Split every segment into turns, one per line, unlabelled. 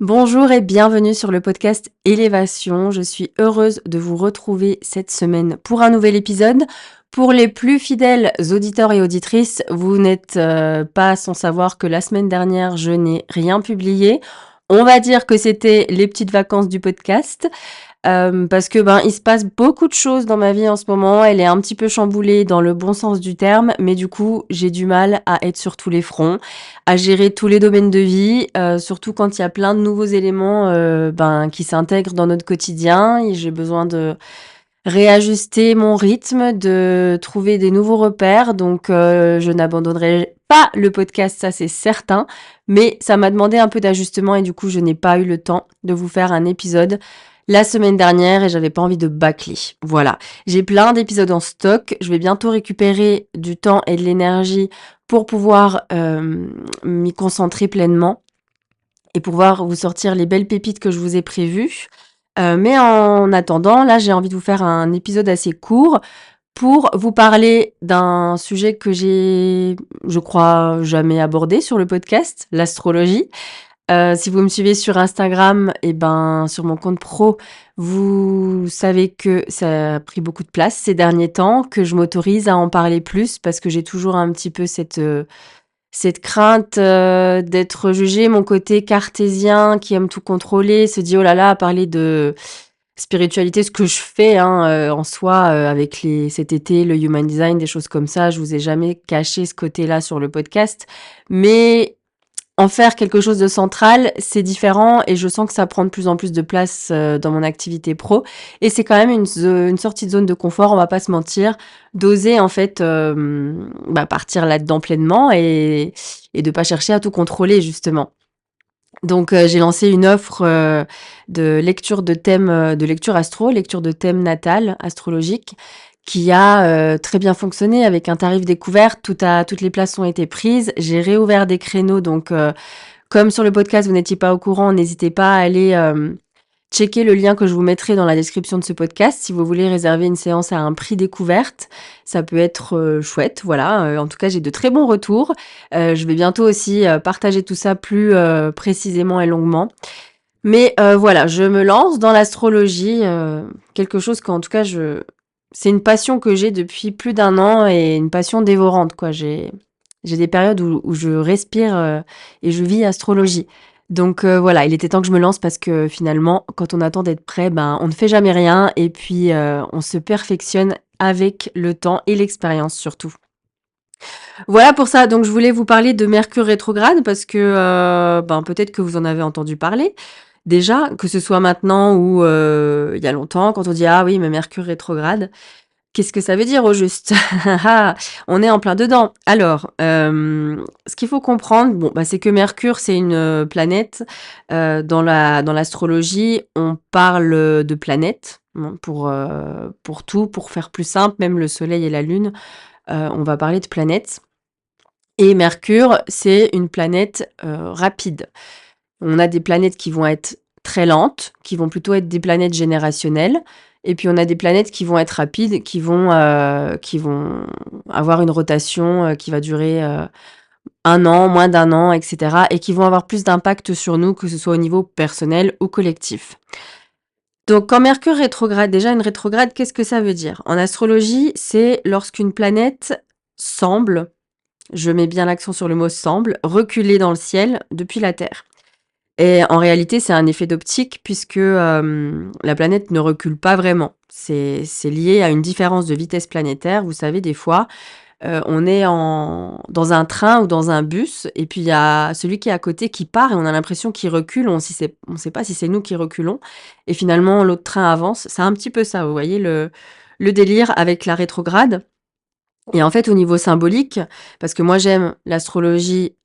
Bonjour et bienvenue sur le podcast Élévation. Je suis heureuse de vous retrouver cette semaine pour un nouvel épisode. Pour les plus fidèles auditeurs et auditrices, vous n'êtes pas sans savoir que la semaine dernière, je n'ai rien publié. On va dire que c'était les petites vacances du podcast. Parce que, il se passe beaucoup de choses dans ma vie en ce moment. Elle est un petit peu chamboulée dans le bon sens du terme, mais du coup, j'ai du mal à être sur tous les fronts, à gérer tous les domaines de vie, surtout quand il y a plein de nouveaux éléments, qui s'intègrent dans notre quotidien et j'ai besoin de réajuster mon rythme, de trouver des nouveaux repères. Donc, je n'abandonnerai pas le podcast, ça c'est certain, mais ça m'a demandé un peu d'ajustement et du coup, je n'ai pas eu le temps de vous faire un épisode la semaine dernière et j'avais pas envie de bâcler. Voilà. J'ai plein d'épisodes en stock. Je vais bientôt récupérer du temps et de l'énergie pour pouvoir m'y concentrer pleinement et pouvoir vous sortir les belles pépites que je vous ai prévues. Mais en attendant, là, j'ai envie de vous faire un épisode assez court pour vous parler d'un sujet que j'ai, je crois, jamais abordé sur le podcast, l'astrologie. Si vous me suivez sur Instagram et sur mon compte pro, vous savez que ça a pris beaucoup de place ces derniers temps, que je m'autorise à en parler plus parce que j'ai toujours un petit peu cette crainte, d'être jugée. Mon côté cartésien qui aime tout contrôler se dit: «Oh là là, parler de spiritualité», ce que je fais, hein, en soi, avec cet été, le human design, des choses comme ça. Je vous ai jamais caché ce côté-là sur le podcast, mais en faire quelque chose de central, c'est différent et je sens que ça prend de plus en plus de place, dans mon activité pro et c'est quand même une sortie de zone de confort, on va pas se mentir. D'oser en fait, partir là-dedans pleinement et de pas chercher à tout contrôler justement. Donc, j'ai lancé une offre, de lecture astro, lecture de thème natal astrologique qui a, très bien fonctionné avec un tarif découvert. Toutes les places ont été prises. J'ai réouvert des créneaux donc, comme sur le podcast vous n'étiez pas au courant, n'hésitez pas à aller, checker le lien que je vous mettrai dans la description de ce podcast si vous voulez réserver une séance à un prix découverte. Ça peut être, chouette, voilà, en tout cas, j'ai de très bons retours. Je vais bientôt aussi, partager tout ça plus, précisément et longuement. Mais, voilà, je me lance dans l'astrologie, quelque chose qu'en tout cas c'est une passion que j'ai depuis plus d'un an et une passion dévorante, quoi. J'ai des périodes où je respire, et je vis astrologie. Donc, voilà, il était temps que je me lance parce que finalement, quand on attend d'être prêt, on ne fait jamais rien et puis, on se perfectionne avec le temps et l'expérience surtout. Voilà pour ça, donc je voulais vous parler de Mercure rétrograde parce que, peut-être que vous en avez entendu parler. Déjà, que ce soit maintenant ou, il y a longtemps, quand on dit: «Ah oui, mais Mercure rétrograde», qu'est-ce que ça veut dire au juste? On est en plein dedans. Alors, ce qu'il faut comprendre, c'est que Mercure, c'est une, planète, dans l'astrologie, on parle, de planètes, pour tout, pour faire plus simple, même le soleil et la lune, on va parler de planètes et Mercure, c'est une planète, rapide. On a des planètes qui vont être très lentes, qui vont plutôt être des planètes générationnelles et puis on a des planètes qui vont être rapides, qui vont avoir une rotation, qui va durer, 1 an, moins d'un an et cetera et qui vont avoir plus d'impact sur nous, que ce soit au niveau personnel ou collectif. Donc quand Mercure rétrograde, déjà une rétrograde, qu'est-ce que ça veut dire? En astrologie, c'est lorsqu'une planète semble, je mets bien l'accent sur le mot semble, reculer dans le ciel depuis la Terre. Et en réalité, c'est un effet d'optique puisque, la planète ne recule pas vraiment. C'est lié à une différence de vitesse planétaire. Vous savez, des fois, on est dans un train ou dans un bus et puis il y a celui qui est à côté qui part et on a l'impression qu'il recule. On sait pas si c'est nous qui reculons et finalement l'autre train avance. C'est un petit peu ça, vous voyez le délire avec la rétrograde. Et en fait, au niveau symbolique, parce que moi j'aime l'astrologie,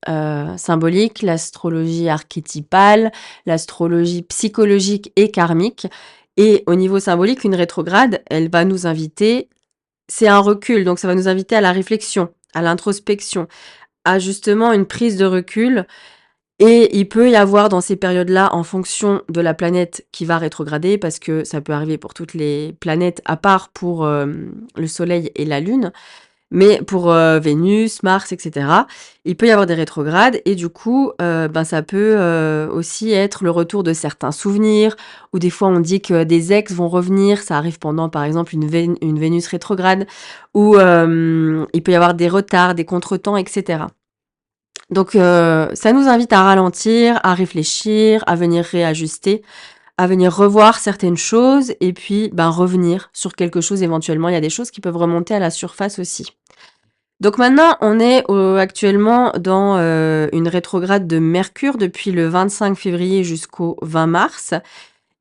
symbolique, l'astrologie archétypale, l'astrologie psychologique et karmique et au niveau symbolique, une rétrograde, elle va nous inviter, c'est un recul, donc ça va nous inviter à la réflexion, à l'introspection, à justement une prise de recul et il peut y avoir dans ces périodes-là, en fonction de la planète qui va rétrograder, parce que ça peut arriver pour toutes les planètes, à part pour, le soleil et la lune, Mais pour, Vénus, Mars et cetera, il peut y avoir des rétrogrades et du coup, ben, ça peut, aussi être le retour de certains souvenirs ou des fois on dit que des ex vont revenir. Ça arrive pendant, par exemple, une Vénus rétrograde ou, il peut y avoir des retards, des contretemps et cetera. Donc, ça nous invite à ralentir, à réfléchir, à venir réajuster, à venir revoir certaines choses et puis, ben, revenir sur quelque chose éventuellement. Il y a des choses qui peuvent remonter à la surface aussi. Donc maintenant, on est actuellement dans une rétrograde de Mercure depuis le 25 février jusqu'au 20 mars.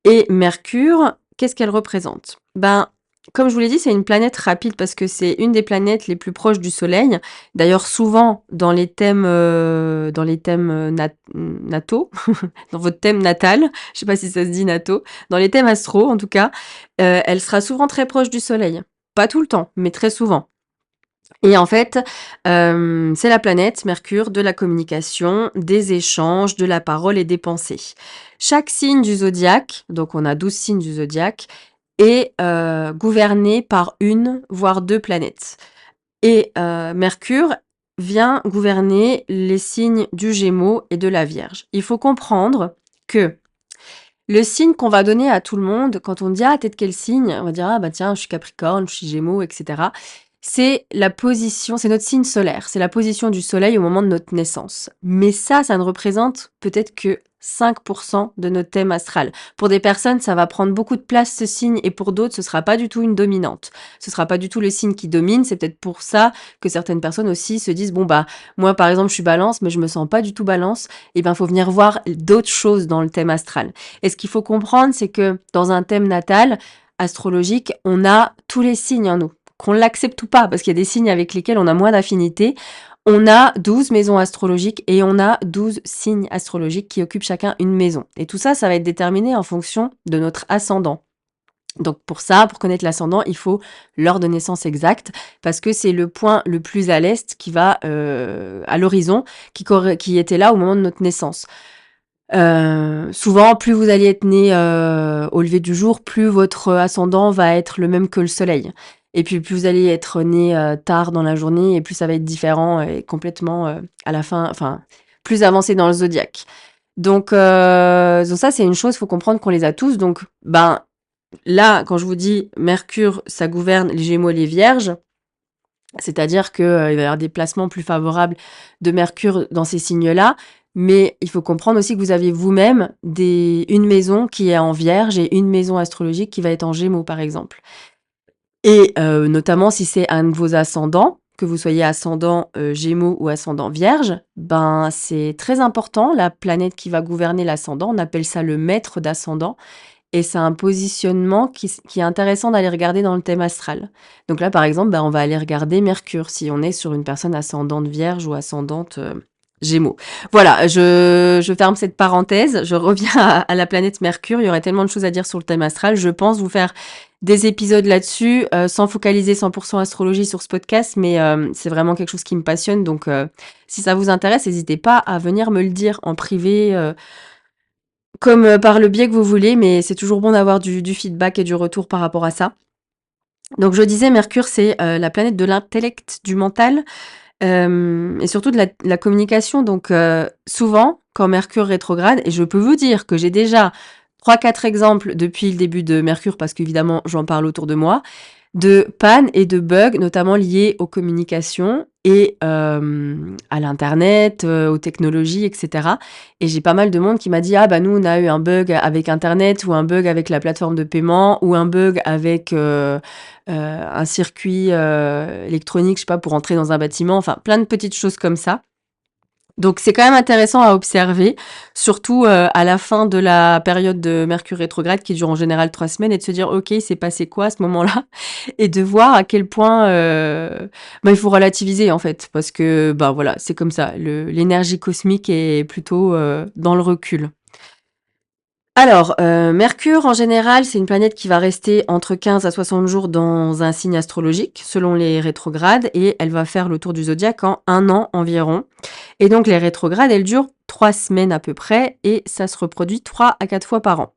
Et Mercure, qu'est-ce qu'elle représente? Ben, comme je vous l'ai dit, c'est une planète rapide parce que c'est une des planètes les plus proches du Soleil. D'ailleurs, souvent dans les thèmes nataux, dans votre thème natal, je sais pas si ça se dit nataux, dans les thèmes astro en tout cas, elle sera souvent très proche du Soleil. Pas tout le temps, mais très souvent. Et en fait, c'est la planète Mercure de la communication, des échanges, de la parole et des pensées. Chaque signe du zodiaque, donc on a 12 signes du zodiaque, est, gouverné par une, voire 2 planètes. Et Mercure vient gouverner les signes du Gémeaux et de la Vierge. Il faut comprendre que le signe qu'on va donner à tout le monde, quand on dit: «Ah, tu de quel signe?» On va dire: «Ah bah tiens, je suis Capricorne, je suis Gémeaux» et cetera. C'est la position, c'est notre signe solaire, c'est la position du soleil au moment de notre naissance. Mais ça ne représente peut-être que 5 de notre thème astral. Pour des personnes, ça va prendre beaucoup de place ce signe et pour d'autres, ce sera pas du tout une dominante. Ce sera pas du tout le signe qui domine, c'est peut-être pour ça que certaines personnes aussi se disent: «Bon bah, moi par exemple, je suis Balance, mais je me sens pas du tout Balance». Et ben, faut venir voir d'autres choses dans le thème astral. Et ce qu'il faut comprendre, c'est que dans un thème natal astrologique, on a tous les signes en nous, qu'on l'accepte ou pas, parce qu'il y a des signes avec lesquels on a moins d'affinité. On a 12 maisons astrologiques et on a 12 signes astrologiques qui occupent chacun une maison. Et tout ça, ça va être déterminé en fonction de notre ascendant. Donc pour ça, pour connaître l'ascendant, il faut l'heure de naissance exacte parce que c'est le point le plus à l'est qui va à l'horizon, qui était là au moment de notre naissance. Souvent, plus vous allez être né, au lever du jour, plus votre ascendant va être le même que le soleil. Et puis, plus vous allez être né, tard dans la journée et plus ça va être différent et complètement, à la fin enfin, plus avancé dans le zodiaque. Donc ça, c'est une chose, faut comprendre qu'on les a tous. Donc, ben, là, quand je vous dis Mercure, ça gouverne les Gémeaux et les Vierges, c'est-à-dire que, il va y avoir des placements plus favorables de Mercure dans ces signes-là, mais il faut comprendre aussi que vous avez vous-même une maison qui est en Vierge et une maison astrologique qui va être en Gémeaux, par exemple. Et notamment si c'est un de vos ascendants, que vous soyez ascendant, Gémeaux ou ascendant Vierge, ben, c'est très important, la planète qui va gouverner l'ascendant, on appelle ça le maître d'ascendant et c'est un positionnement qui est intéressant d'aller regarder dans le thème astral. Donc là, par exemple, bah, on va aller regarder Mercure, si on est sur une personne ascendante Vierge ou ascendante, Gémeaux. Voilà, je ferme cette parenthèse, je reviens à la planète Mercure. Il y aurait tellement de choses à dire sur le thème astral. Je pense vous faire des épisodes là-dessus, sans focaliser 100 astrologie sur ce podcast, mais c'est vraiment quelque chose qui me passionne. Donc si ça vous intéresse, n'hésitez pas à venir me le dire en privé, comme, par le biais que vous voulez, mais c'est toujours bon d'avoir du feedback et du retour par rapport à ça. Donc je disais Mercure, c'est, la planète de l'intellect, du mental, et surtout de la communication. Donc souvent, quand Mercure rétrograde et je peux vous dire que j'ai déjà 3-4 exemples depuis le début de Mercure parce qu'évidemment j'en parle autour de moi, de pannes et de bugs, notamment liés aux communications et à l'internet, aux technologies et cetera. Et j'ai pas mal de monde qui m'a dit: «Ah bah nous on a eu un bug avec internet ou un bug avec la plateforme de paiement ou un bug avec, un circuit, électronique, je sais pas, pour entrer dans un bâtiment», enfin plein de petites choses comme ça. Donc c'est quand même intéressant à observer, surtout, à la fin de la période de Mercure rétrograde qui dure en général 3 semaines et de se dire: «OK, il s'est passé quoi à ce moment-là?» et de voir à quel point, bah, il faut relativiser en fait parce que, bah, voilà, c'est comme ça. L'énergie cosmique est plutôt, dans le recul. Alors, Mercure, en général, c'est une planète qui va rester entre 15 à 60 jours dans un signe astrologique, selon les rétrogrades, et elle va faire le tour du zodiaque en 1 an environ. Et donc, les rétrogrades, elles durent 3 semaines à peu près, et ça se reproduit 3 à 4 fois par an.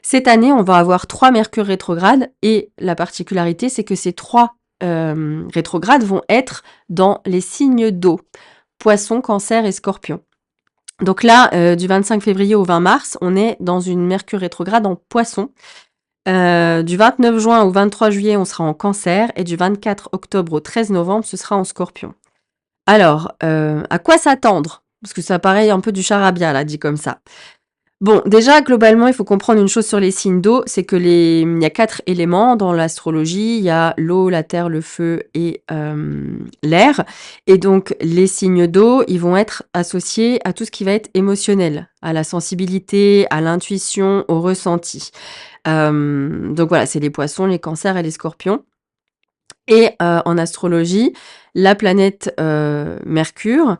Cette année, on va avoir 3 Mercure rétrogrades, et la particularité, c'est que ces 3 rétrogrades vont être dans les signes d'eau, Poisson, Cancer et Scorpion. Donc là, du 25 février au 20 mars, on est dans une Mercure rétrograde en Poisson. Du 29 juin au 23 juillet, on sera en Cancer et du 24 octobre au 13 novembre, ce sera en Scorpion. Alors, à quoi s'attendre? Parce que ça paraît un peu du charabia là, dit comme ça. Bon, déjà, globalement, il faut comprendre une chose sur les signes d'eau, c'est que il y a 4 éléments dans l'astrologie. Il y a l'eau, la terre, le feu et l'air. Et donc, les signes d'eau, ils vont être associés à tout ce qui va être émotionnel, à la sensibilité, à l'intuition, au ressenti. Donc voilà, c'est les poissons, les cancers et les scorpions. Et en astrologie, la planète Mercure,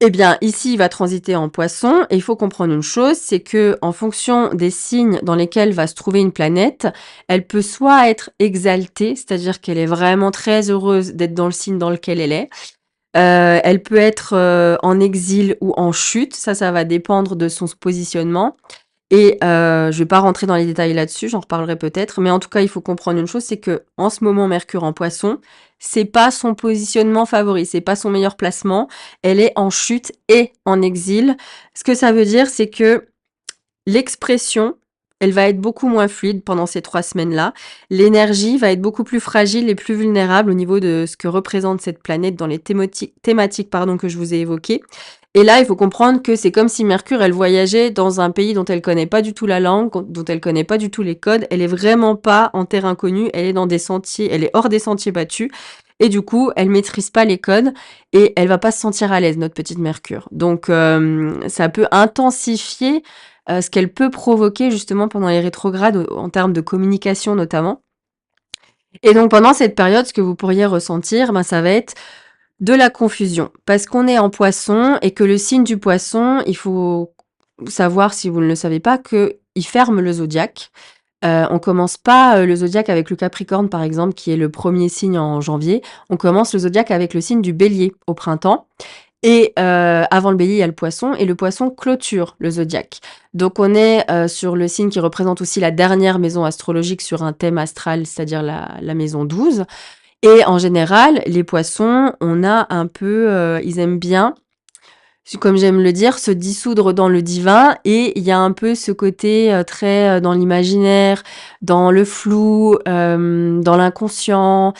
eh bien, ici, il va transiter en Poisson et il faut comprendre une chose, c'est que en fonction des signes dans lesquels va se trouver une planète, elle peut soit être exaltée, c'est-à-dire qu'elle est vraiment très heureuse d'être dans le signe dans lequel elle est. Elle peut être, en exil ou en chute, ça va dépendre de son positionnement. Et je vais pas rentrer dans les détails là-dessus, j'en reparlerai peut-être, mais en tout cas, il faut comprendre une chose, c'est que en ce moment, Mercure en Poisson, c'est pas son positionnement favori, c'est pas son meilleur placement. Elle est en chute et en exil. Ce que ça veut dire, c'est que l'expression, elle va être beaucoup moins fluide pendant ces 3 semaines-là. L'énergie va être beaucoup plus fragile et plus vulnérable au niveau de ce que représente cette planète dans les thématiques pardon, que je vous ai évoquées. Et là, il faut comprendre que c'est comme si Mercure, elle voyageait dans un pays dont elle connaît pas du tout la langue, dont elle connaît pas du tout les codes. Elle est vraiment pas en terre inconnue, elle est dans des sentiers, elle est hors des sentiers battus. Et du coup, elle maîtrise pas les codes et elle va pas se sentir à l'aise, notre petite Mercure. Donc, ça peut intensifier ce qu'elle peut provoquer justement pendant les rétrogrades en termes de communication notamment. Et donc pendant cette période, ce que vous pourriez ressentir, ben, ça va être de la confusion. Parce qu'on est en poisson et que le signe du poisson, il faut savoir, si vous ne le savez pas, qu'il ferme le zodiaque. On commence pas le zodiaque avec le Capricorne, par exemple, qui est le premier signe en janvier. On commence le zodiaque avec le signe du Bélier au printemps. Et avant le Bélier, il y a le Poisson et le Poisson clôture le zodiaque. Donc on est sur le signe qui représente aussi la dernière maison astrologique sur un thème astral, c'est-à-dire la maison 12. Et en général, les Poissons, on a un peu, ils aiment bien, comme j'aime le dire, se dissoudre dans le divin et il y a un peu ce côté très dans l'imaginaire, dans le flou, dans l'inconscient.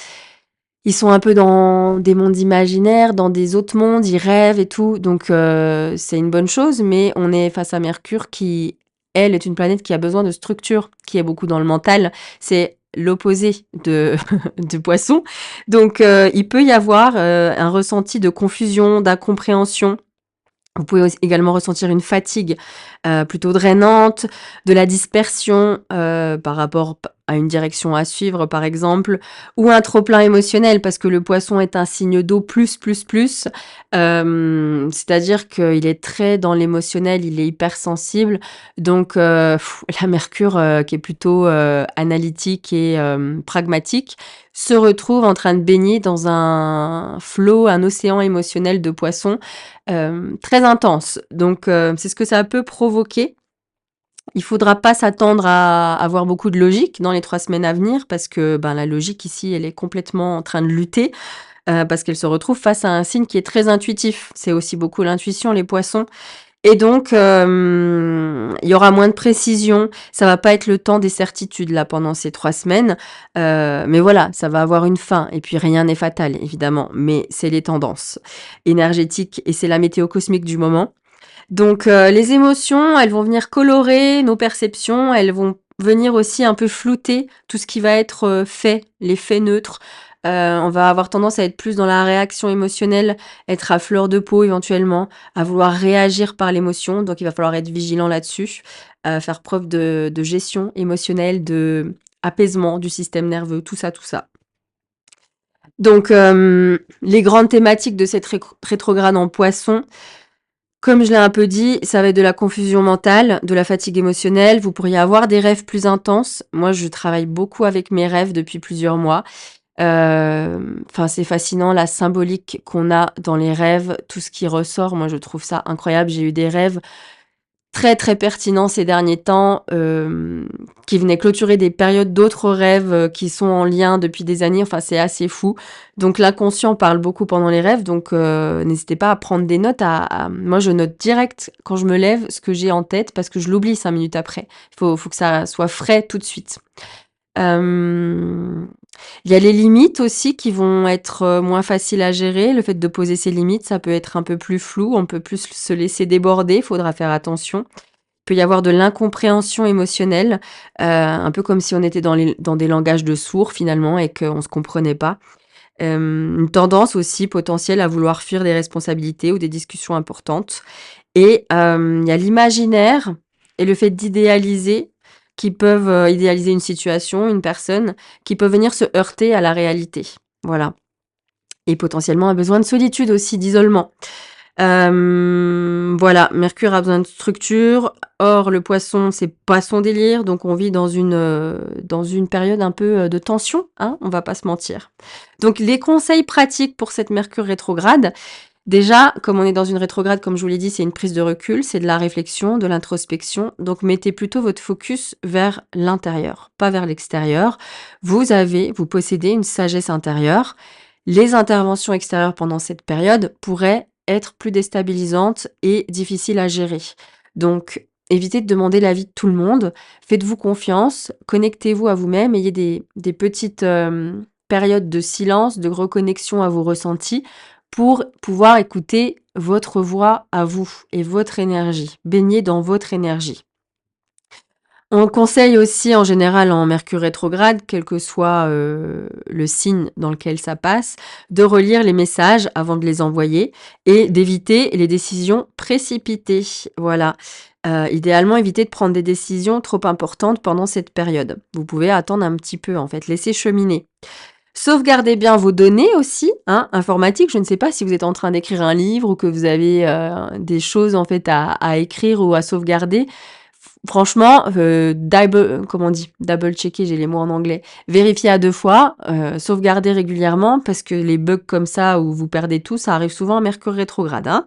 Ils sont un peu dans des mondes imaginaires, dans des autres mondes, ils rêvent et tout, donc c'est une bonne chose, mais on est face à Mercure qui, elle, est une planète qui a besoin de structure, qui est beaucoup dans le mental. C'est l'opposé de de Poisson, donc il peut y avoir, un ressenti de confusion, d'incompréhension. Vous pouvez aussi également ressentir une fatigue, plutôt drainante, de la dispersion, par rapport à une direction à suivre, par exemple, ou un trop-plein émotionnel parce que le poisson est un signe d'eau plus, plus, plus. C'est-à-dire qu'il est très dans l'émotionnel, il est hypersensible. Donc, la Mercure, qui est plutôt, analytique et pragmatique, se retrouve en train de baigner dans un flot, un océan émotionnel de poissons très intense. Donc, c'est ce que ça peut provoquer. Il faudra pas s'attendre à avoir beaucoup de logique dans les 3 semaines à venir parce que, ben, la logique ici, elle est complètement en train de lutter, parce qu'elle se retrouve face à un signe qui est très intuitif. C'est aussi beaucoup l'intuition, les poissons et donc, il y aura moins de précision. Ça va pas être le temps des certitudes là pendant ces 3 semaines, mais voilà, ça va avoir une fin et puis rien n'est fatal évidemment, mais c'est les tendances énergétiques et c'est la météo cosmique du moment. Donc, les émotions, elles vont venir colorer nos perceptions, elles vont venir aussi un peu flouter tout ce qui va être, fait, les faits neutres. On va avoir tendance à être plus dans la réaction émotionnelle, être à fleur de peau éventuellement, à vouloir réagir par l'émotion, donc il va falloir être vigilant là-dessus, faire preuve de gestion émotionnelle, d'apaisement du système nerveux, tout ça, tout ça. Donc, les grandes thématiques de cette rétrograde en Poisson, comme je l'ai un peu dit, ça va être de la confusion mentale, de la fatigue émotionnelle. Vous pourriez avoir des rêves plus intenses. Moi, je travaille beaucoup avec mes rêves depuis plusieurs mois. Enfin, c'est fascinant la symbolique qu'on a dans les rêves, tout ce qui ressort. Moi, je trouve ça incroyable. J'ai eu des rêves très, très pertinent ces derniers temps, qui venait clôturer des périodes d'autres rêves, qui sont en lien depuis des années. Enfin, c'est assez fou. Donc l'inconscient parle beaucoup pendant les rêves, donc n'hésitez pas à prendre des notes, moi, je note direct quand je me lève ce que j'ai en tête parce que je l'oublie 5 minutes après. Il faut que ça soit frais tout de suite. Hem, il y a les limites aussi qui vont être, moins faciles à gérer. Le fait de poser ses limites, ça peut être un peu plus flou, on peut plus se laisser déborder, il faudra faire attention. Il peut y avoir de l'incompréhension émotionnelle, un peu comme si on était dans des langages de sourds finalement et qu'on se comprenait pas. Une tendance aussi potentielle à vouloir fuir des responsabilités ou des discussions importantes et il y a l'imaginaire et le fait d'idéaliser qui peuvent, idéaliser une situation, une personne, qui peut venir se heurter à la réalité. Voilà et potentiellement un besoin de solitude aussi, d'isolement. Voilà, Mercure a besoin de structure. Or, le Poisson, c'est pas son délire, donc on vit dans une période un peu, de tension, hein, on va pas se mentir. Donc les conseils pratiques pour cette Mercure rétrograde, déjà, comme on est dans une rétrograde, comme je vous l'ai dit, c'est une prise de recul, c'est de la réflexion, de l'introspection, donc mettez plutôt votre focus vers l'intérieur, pas vers l'extérieur. Vous possédez une sagesse intérieure. Les interventions extérieures pendant cette période pourraient être plus déstabilisantes et difficiles à gérer. Donc, évitez de demander l'avis de tout le monde. Faites-vous confiance, connectez-vous à vous-même, ayez des petites périodes de silence, de reconnexion à vos ressentis pour pouvoir écouter votre voix à vous et votre énergie. Baignez dans votre énergie. On conseille aussi en général en Mercure rétrograde, quel que soit, le signe dans lequel ça passe, de relire les messages avant de les envoyer et d'éviter les décisions précipitées. Voilà. Idéalement, évitez de prendre des décisions trop importantes pendant cette période. Vous pouvez attendre un petit peu en fait, laisser cheminer. Sauvegardez bien vos données aussi, hein, informatiques. Je ne sais pas si vous êtes en train d'écrire un livre ou que vous avez, des choses en fait à écrire ou à sauvegarder. Franchement, comment on dit? Double checker, j'ai les mots en anglais. Vérifier à 2 fois, sauvegarder régulièrement parce que les bugs comme ça où vous perdez tout, ça arrive souvent à Mercure rétrograde, hein.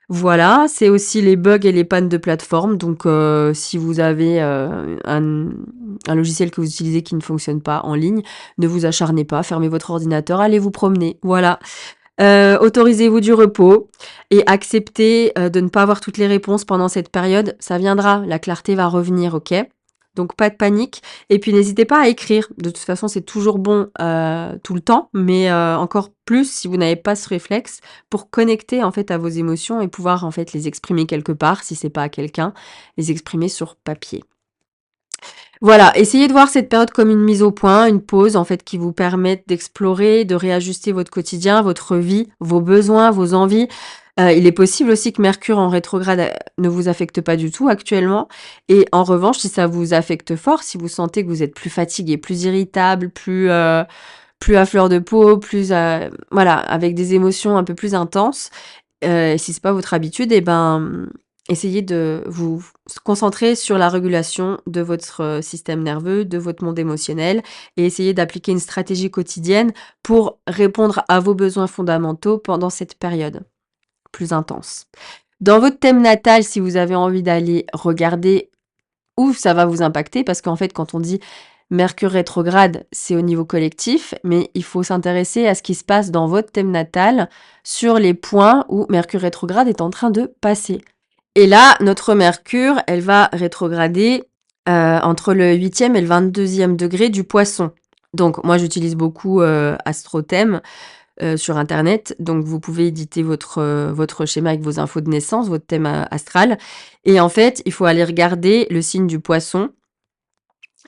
Voilà, c'est aussi les bugs et les pannes de plateforme. Donc, si vous avez, un logiciel que vous utilisez qui ne fonctionne pas en ligne, ne vous acharnez pas, fermez votre ordinateur, allez vous promener, voilà. Autorisez-vous du repos et acceptez, de ne pas avoir toutes les réponses pendant cette période. Ça viendra, la clarté va revenir, OK? Donc pas de panique et puis n'hésitez pas à écrire. De toute façon, c'est toujours bon, tout le temps, mais encore plus si vous n'avez pas ce réflexe pour connecter, en fait, à vos émotions et pouvoir, en fait, les exprimer quelque part, si c'est pas à quelqu'un, les exprimer sur papier. Voilà, essayez de voir cette période comme une mise au point, une pause en fait qui vous permette d'explorer, de réajuster votre quotidien, votre vie, vos besoins, vos envies. Il est possible aussi que Mercure en rétrograde, ne vous affecte pas du tout actuellement et en revanche, si ça vous affecte fort, si vous sentez que vous êtes plus fatigué, plus irritable, plus à fleur de peau, voilà, avec des émotions un peu plus intenses, si c'est pas votre habitude et ben, essayez de vous concentrer sur la régulation de votre, système nerveux, de votre monde émotionnel et essayez d'appliquer une stratégie quotidienne pour répondre à vos besoins fondamentaux pendant cette période plus intense. Dans votre thème natal, si vous avez envie d'aller regarder où ça va vous impacter, parce qu'en fait, quand on dit Mercure rétrograde, c'est au niveau collectif, mais il faut s'intéresser à ce qui se passe dans votre thème natal sur les points où Mercure rétrograde est en train de passer. Et là, notre Mercure, elle va rétrograder entre le 8e et le 22e degré du Poisson. Donc moi, j'utilise beaucoup Astrothème sur internet, donc vous pouvez éditer votre schéma avec vos infos de naissance, votre thème astral. Et en fait, il faut aller regarder le signe du Poisson.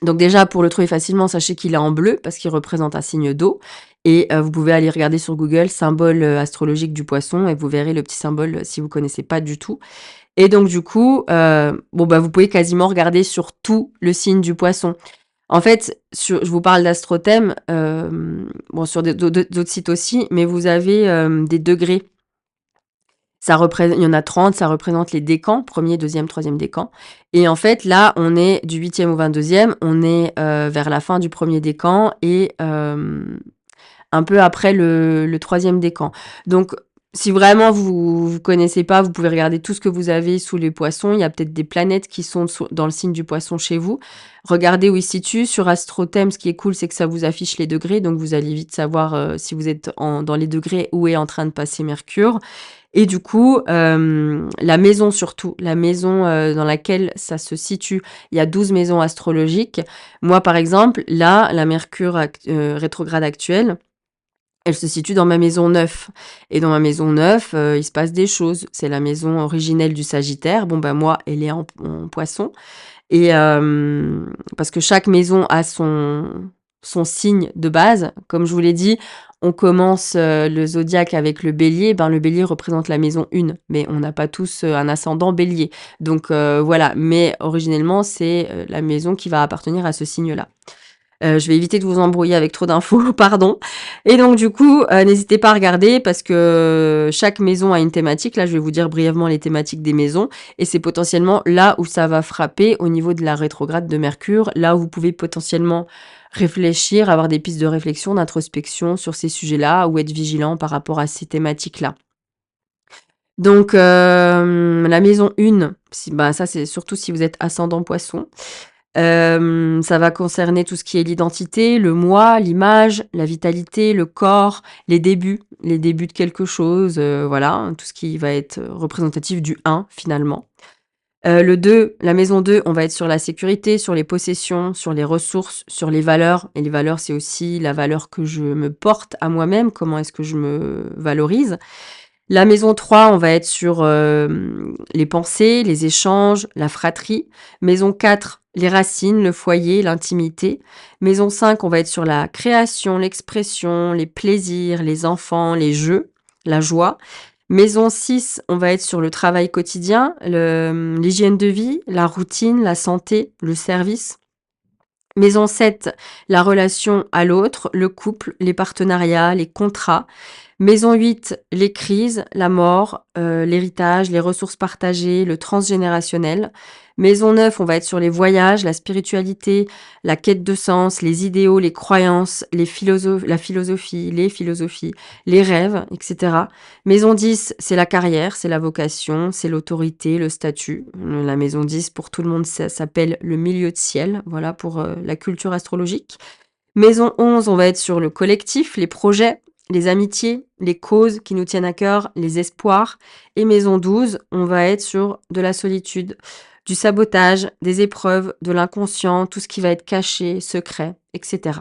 Donc déjà, pour le trouver facilement, sachez qu'il est en bleu parce qu'il représente un signe d'eau. Et vous pouvez aller regarder sur Google symbole astrologique du Poisson et vous verrez le petit symbole si vous connaissez pas du tout. Et donc du coup, vous pouvez quasiment regarder sur tout le signe du Poisson. En fait, je vous parle d'Astrothème, sur d'autres sites aussi, mais vous avez des degrés. Il y en a 30, ça représente les décans, premier, deuxième, troisième décan. Et en fait, là, on est du 8e au 22e, on est vers la fin du premier décan et un peu après le troisième décan. Donc, Si vraiment vous connaissez pas, vous pouvez regarder tout ce que vous avez sous les poissons. Il y a peut-être des planètes qui sont dans le signe du poisson chez vous. Regardez où ils se situent. Sur AstroThem, ce qui est cool, c'est que ça vous affiche les degrés. Donc, vous allez vite savoir si vous êtes dans les degrés où est en train de passer Mercure. Et du coup, la maison surtout, la maison dans laquelle ça se situe, il y a 12 maisons astrologiques. Moi, par exemple, là, la Mercure rétrograde actuelle, elle se situe dans ma maison 9. Et dans ma maison 9, il se passe des choses. C'est la maison originelle du Sagittaire. Bon, bah, moi, elle est en Poisson. Et parce que chaque maison a son signe de base. Comme je vous l'ai dit, on commence, le zodiaque avec le Bélier. Ben, le Bélier représente la maison 1, mais on n'a pas tous, un ascendant Bélier. Donc voilà, mais originellement, c'est, la maison qui va appartenir à ce signe-là. Je vais éviter de vous embrouiller avec trop d'infos, pardon. Et donc du coup, n'hésitez pas à regarder parce que chaque maison a une thématique. Là, je vais vous dire brièvement les thématiques des maisons et c'est potentiellement là où ça va frapper au niveau de la rétrograde de Mercure, là où vous pouvez potentiellement réfléchir, avoir des pistes de réflexion, d'introspection sur ces sujets-là ou être vigilant par rapport à ces thématiques-là. Donc la maison 1, bah, ça c'est surtout si vous êtes ascendant Poisson. Ça va concerner tout ce qui est l'identité, le moi, l'image, la vitalité, le corps, les débuts de quelque chose, voilà, tout ce qui va être représentatif du 1 finalement. Le 2, la maison 2, on va être sur la sécurité, sur les possessions, sur les ressources, sur les valeurs et les valeurs, c'est aussi la valeur que je me porte à moi-même, comment est-ce que je me valorise. La maison 3, on va être sur, les pensées, les échanges, la fratrie. Maison 4, les racines, le foyer, l'intimité. Maison 5, on va être sur la création, l'expression, les plaisirs, les enfants, les jeux, la joie. Maison 6, on va être sur le travail quotidien, l'hygiène de vie, la routine, la santé, le service. Maison 7, la relation à l'autre, le couple, les partenariats, les contrats. Maison 8, les crises, la mort, l'héritage, les ressources partagées, le transgénérationnel. Maison 9, on va être sur les voyages, la spiritualité, la quête de sens, les idéaux, les croyances, la philosophie, les rêves, etc. Maison 10, c'est la carrière, c'est la vocation, c'est l'autorité, le statut. La maison 10, pour tout le monde, ça s'appelle le milieu de ciel, voilà pour la culture astrologique. Maison 11, on va être sur le collectif, les projets, les amitiés, les causes qui nous tiennent à cœur, les espoirs. Et maison 12, on va être sur de la solitude, du sabotage, des épreuves, de l'inconscient, tout ce qui va être caché, secret, etc.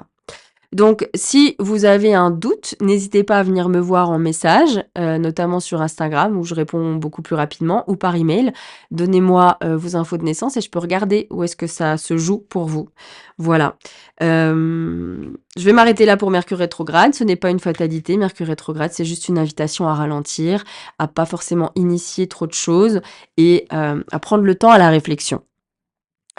Donc, si vous avez un doute, n'hésitez pas à venir me voir en message, notamment sur Instagram où je réponds beaucoup plus rapidement ou par email. Donnez-moi, vos infos de naissance et je peux regarder où est-ce que ça se joue pour vous. Voilà. Je vais m'arrêter là pour Mercure rétrograde. Ce n'est pas une fatalité, Mercure rétrograde, c'est juste une invitation à ralentir, à pas forcément initier trop de choses et à prendre le temps à la réflexion.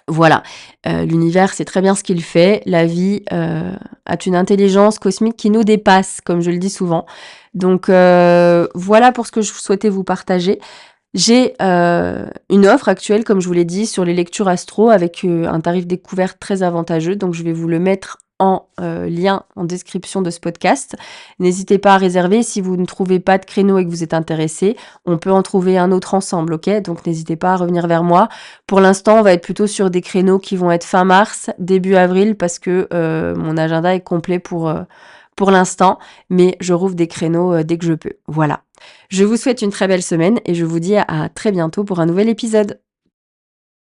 Voilà, l'univers sait très bien ce qu'il fait. La vie, a une intelligence cosmique qui nous dépasse, comme je le dis souvent. Donc voilà pour ce que je souhaitais vous partager. J'ai, une offre actuelle, comme je vous l'ai dit, sur les lectures astro avec, un tarif découvert très avantageux. Donc je vais vous le mettre en, lien en description de ce podcast. N'hésitez pas à réserver si vous ne trouvez pas de créneau et que vous êtes intéressé. On peut en trouver un autre ensemble, OK? Donc n'hésitez pas à revenir vers moi. Pour l'instant, on va être plutôt sur des créneaux qui vont être fin mars, début avril parce que, mon agenda est complet pour l'instant, mais je rouvre des créneaux, dès que je peux. Voilà. Je vous souhaite une très belle semaine et je vous dis à très bientôt pour un nouvel épisode.